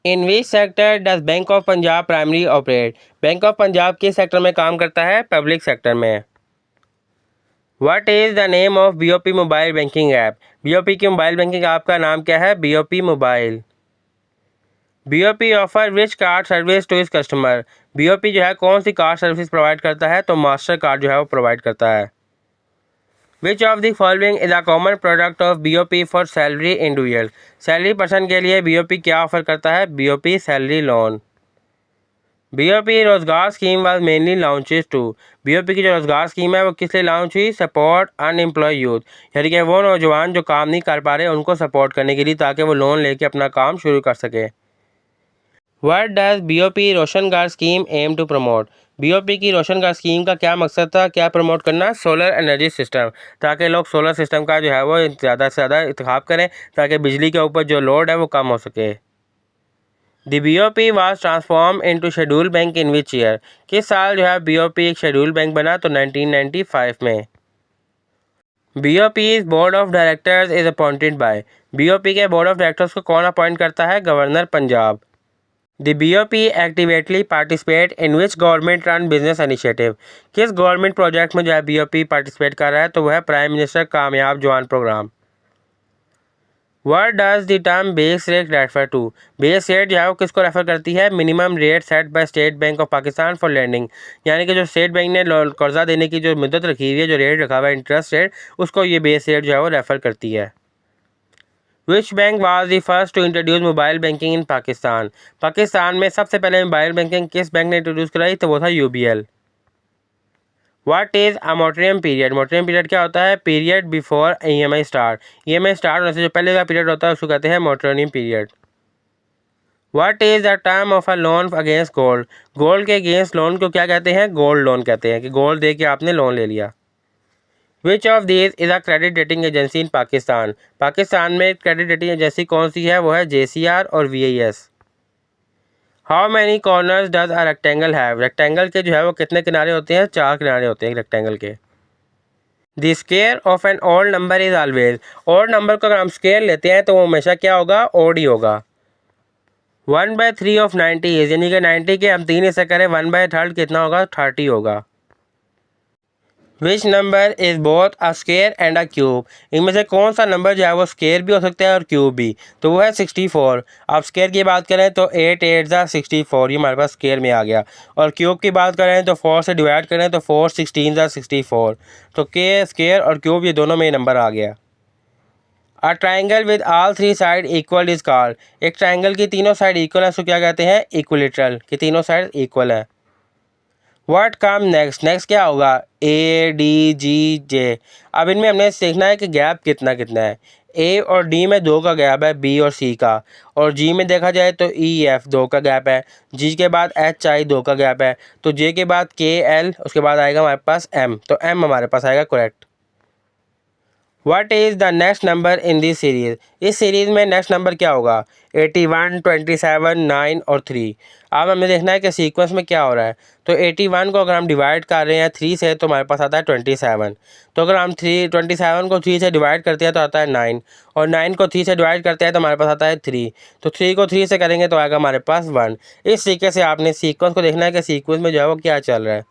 In which sector does bank of Punjab primary operate? Bank of Punjab किस sector में काम करता है? पब्लिक सेक्टर में। What is the name of BOP mobile banking app? BOP की mobile banking app का नाम क्या है? BOP mobile. BOP offer which card service to its customer? BOP जो है कौन सी कार्ड सर्विस प्रोवाइड करता है? तो मास्टर कार्ड जो है वो प्रोवाइड करता है। Which of the following is a common product of BOP for salary individual? Salary person के लिए BOP क्या ऑफर करता है? BOP salary loan. BOP रोजगार scheme was mainly launches to? BOP की जो रोजगार स्कीम है वो किस लिए लॉन्च हुई? सपोर्ट अनएम्प्लॉय यूथ, यानी कि वो नौजवान जो काम नहीं कर पा रहे उनको सपोर्ट करने के लिए, ताकि वो लोन लेके अपना काम शुरू कर सके। व्हाट डज BOP रोशनगार scheme aim to promote? BOP की रोशनगार स्कीम का क्या मकसद था? क्या प्रमोट करना? सोलर एनर्जी सिस्टम, ताकि लोग सोलर सिस्टम का जो है वो ज़्यादा से ज़्यादा इंतखाब करें, ताकि बिजली के ऊपर जो लोड है वो कम हो सके। The BOP was transform into schedule bank in which year? किस साल जो है BOP एक शेड्यूल बैंक बना? तो 1995 में। BOP's board of directors is appointed by? BOP के बोर्ड ऑफ डायरेक्टर्स को कौन अपॉइंट करता है? Governor Punjab. The BOP actively participate in which government run business initiative? किस गवर्नमेंट प्रोजेक्ट में जो है BOP पार्टिसिपेट कर रहा है? तो वह है prime minister Kamyab Jawan program. What does the term base rate refer to? Base rate जो है वो किसको रेफर करती है? Minimum rate set by State Bank of Pakistan for lending, यानी कि जो स्टेट बैंक ने कर्जा देने की जो मुद्दत रखी हुई है, जो रेट रखा हुआ है इंटरेस्ट रेट, उसको ये बेस रेट जो है वो रेफर करती है। Which bank was the first to introduce mobile banking in Pakistan? Pakistan में सबसे पहले मोबाइल बैंकिंग किस बैंक ने इंट्रोड्यूस कराई? तो वो था UBL। What is a moratorium period? Moratorium period क्या होता है? Period before EMI start. EMI start होने से जो पहले का पीरियड होता है उसको कहते हैं moratorium period. What is the term of a loan against gold? Gold के अगेंस्ट लोन को क्या कहते हैं? गोल्ड लोन कहते हैं, कि गोल्ड दे के आपने लोन ले लिया। Which of these is a credit rating agency in Pakistan? Pakistan में क्रेडिट रेटिंग एजेंसी कौन सी है? वो है JCR और VIS। How many corners does a rectangle have? Rectangle के जो है वो कितने किनारे होते हैं? 4 किनारे होते हैं रेक्टेंगल के। The square of an odd number is always? Odd number को अगर हम स्क्वायर लेते हैं तो वो हमेशा क्या होगा? ऑड ही होगा। 1/3 ऑफ 90 इज, यानी कि 90 के हम 3 हिस्से करें, 1/3 कितना होगा? 30 होगा। Which number is both a square and a cube? इनमें से कौन सा नंबर जो है वो स्क्वायर भी हो सकता है और क्यूब भी? तो वो है 64। अब स्क्वायर की बात करें तो 8 8 ज़ा 64, ये हमारे पास स्क्वायर में आ गया। और क्यूब की बात करें तो 4 से डिवाइड करें तो 4 16 ज़ा 64। तो के स्क्वायर और क्यूब ये दोनों में ये नंबर आ गया। A triangle with all 3 side equal is called? एक ट्राइंगल की तीनों साइड इक्वल है उसको क्या कहते हैं? इक्विलेटरल, कि तीनों साइड इक्वल है। What come next? नेक्स्ट क्या होगा? ADGJ। अब इनमें हमने सीखना है कि गैप कितना कितना है। A और D में 2 का गैप है, B और C का। और G में देखा जाए तो EF 2 का गैप है। G के बाद HI 2 का गैप है। तो J के बाद KL, उसके बाद आएगा हमारे पास M, तो M हमारे पास आएगा correct. What is the next number in this series? इस सीरीज़ में नेक्स्ट नंबर क्या होगा? 81 27 9 और 3। अब हमें देखना है कि सीक्वेंस में क्या हो रहा है। तो 81 को अगर हम डिवाइड कर रहे हैं 3 से तो हमारे पास आता है 27। तो अगर हम 27 को 3 से डिवाइड करते हैं तो आता है 9, और 9 को 3 से डिवाइड करते हैं तो हमारे पास आता है 3। तो 3 को 3 से करेंगे तो आएगा हमारे पास 1। इस तरीके से आपने सीक्वेंस को देखना है कि सीक्वेंस में जो है वो क्या चल रहा है।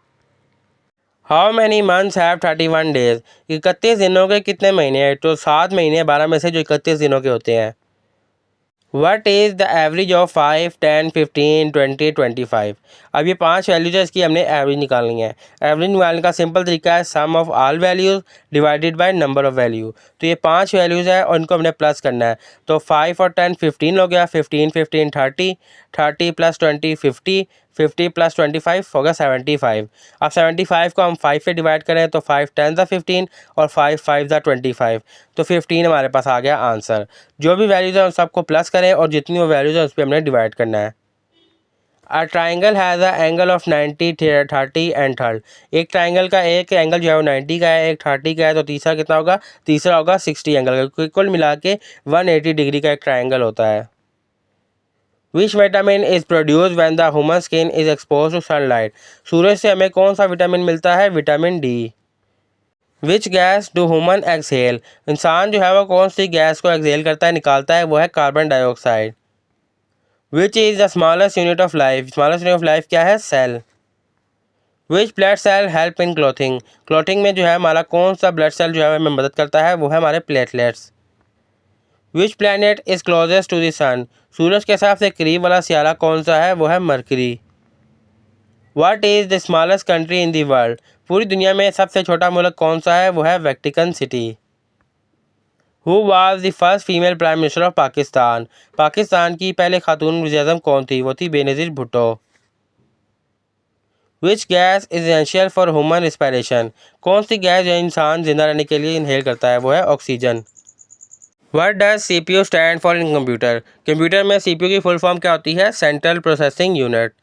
How many months have 31 days? 31 दिनों के कितने महीने हैं? तो 7 महीने 12 में से जो 31 दिनों के होते हैं। What is the average of 5 10 15 20 25? अब ये 5 वैल्यूज है, इसकी हमने एवरेज निकालनी है। एवरेज निकालने का सिंपल तरीका है sum of all values divided by number of value. तो ये 5 वैल्यूज़ है और इनको हमने प्लस करना है। तो 5 और 10 15 हो गया, 15 15 30, 30 + 20 50, 50 + 25 होगा 75। अब 75 को हम 5 से डिवाइड करें तो 5 10 ज़ा 15 और 5 5 ज़ा 25, तो 15 हमारे पास आ गया आंसर। जो भी वैल्यूज़ है उन सबको प्लस करें और जितनी वो वैल्यूज़ है उस पर हमने डिवाइड करना है। A triangle has a angle of 90 30 and third? एक ट्राइंगल का एक एंगल जो है वो 90 का है, एक 30 का है, तो तीसरा कितना होगा? तीसरा होगा 60 एंगल का। कुल मिला के 180 डिग्री का एक ट्राइंगल होता है। Which vitamin is produce when the human skin is expose to sunlight? सूरज से हमें कौन सा विटामिन मिलता है? Vitamin D। Which gas do human exhale? इंसान जो है वो कौन सी गैस को एक्सहेल करता है, निकालता है? वो है carbon dioxide. Which is the smallest unit of life, smallest unit of life क्या है, cell. Which blood cell help in clotting, clotting में जो है हमारा कौन सा ब्लड सेल जो है हमें मदद करता है, वो है हमारे platelets. Which planet is closest to the sun, सूरज के हिसाब से करीब वाला सियारा कौन सा है, वो है mercury. What is the smallest country in the world, पूरी दुनिया में सबसे छोटा मुल्क कौन सा है, वो है Vatican city. Who was the first female prime minister of Pakistan, Pakistan की पहले खातून वज़ीर-ए-आज़म कौन थी, वो थी Benazir Bhutto. Which gas is essential for human respiration, कौन सी गैस जो इंसान जिंदा रहने के लिए इनहेल करता है, वो है oxygen. What does CPU stand for in computer, computer में CPU की फुल फॉर्म क्या होती है, central processing unit.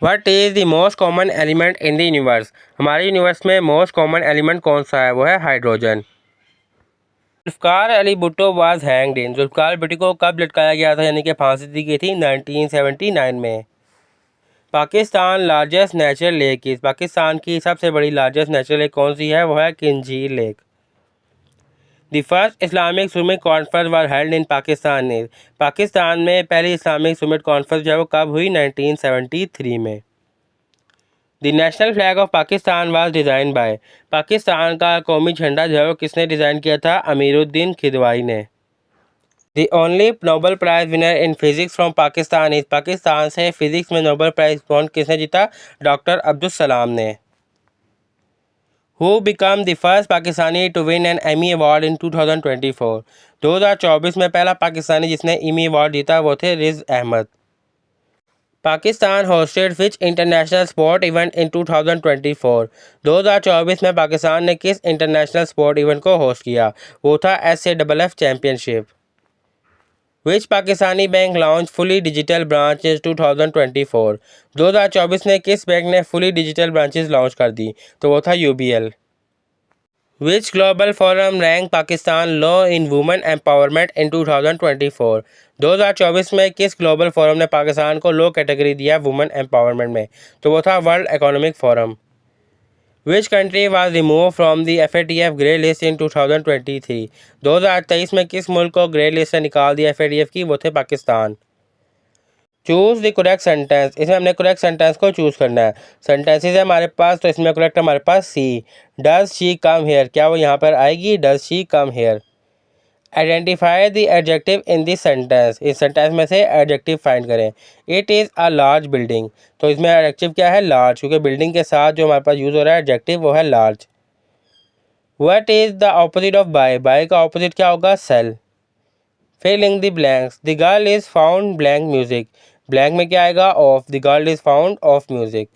What is the most common element in the universe, हमारे यूनिवर्स में मोस्ट कॉमन एलिमेंट कौन सा है, वो है hydrogen. Zulfikar Ali Bhutto was hanged in, Zulfikar Bhutto को कब लटकाया गया था, यानी कि फांसी दी गई थी 1979 में। Pakistan largest natural lake is, Pakistan की सबसे बड़ी लार्जेस्ट नेचुरल लेक कौन सी है, वो है Keenjhar lake. The first Islamic summit conference was held in Pakistan is, Pakistan में पहली इस्लामिक सुमिट कॉन्फ्रेंस जो है वो कब हुई, 1973 में। The national flag of Pakistan was design by, Pakistan का कौमी झंडा जो है वो किसने डिज़ाइन किया था, अमीरुद्दीन खिदवाई ने। The only Nobel prize winner in physics from Pakistan is, Pakistan से फिज़िक्स में नोबल प्राइज़ किसने जीता, डॉक्टर अब्दुल सलाम ने। Who become the first Pakistani to win an Emmy award in 2024, 2024 में पहला पाकिस्तानी जिसने एमी अवार्ड जीता वो थे Riz Ahmed. Pakistan hosted which international sport event in 2024, 2024 में पाकिस्तान ने किस इंटरनेशनल स्पोर्ट इवेंट को होस्ट किया, वो था SAFF championship. Which Pakistani bank launch fully digital branches 2024, 2024 में किस बैंक ने फुली डिजिटल ब्रांचेज लॉन्च कर दी, तो वो था UBL। Which global forum rank Pakistan low in women empowerment in 2024, 2024 में किस ग्लोबल फोरम ने पाकिस्तान को लो कैटेगरी दिया वुमेन एम्पावरमेंट में, तो वो था world economic forum. Which country was remove from the FATF grey list in 2023, 2023 में किस मुल्क को ग्रे लिस्ट से निकाल दिया FATF की, वो थे Pakistan. Choose the correct sentence, इसमें हमने करेक्ट सेंटेंस को चूज़ करना है। सेंटेंसेस है हमारे पास, तो इसमें करेक्ट हमारे पास सी, डज शी कम हेयर, क्या वो यहाँ पर आएगी, does she come here. Identify the adjective in this sentence, इस सेंटेंस में से एडजेक्टिव फाइंड करें। It is a large building, तो इसमें एडजेक्टिव क्या है, लार्ज, क्योंकि बिल्डिंग के साथ जो हमारे पास यूज़ हो रहा है एडजेक्टिव वो है large. What is the opposite of buy, buy का ऑपोजिट क्या होगा, sell. Fill in the blanks, the girl is found blank music, blank में क्या आएगा, of, the girl is found of music.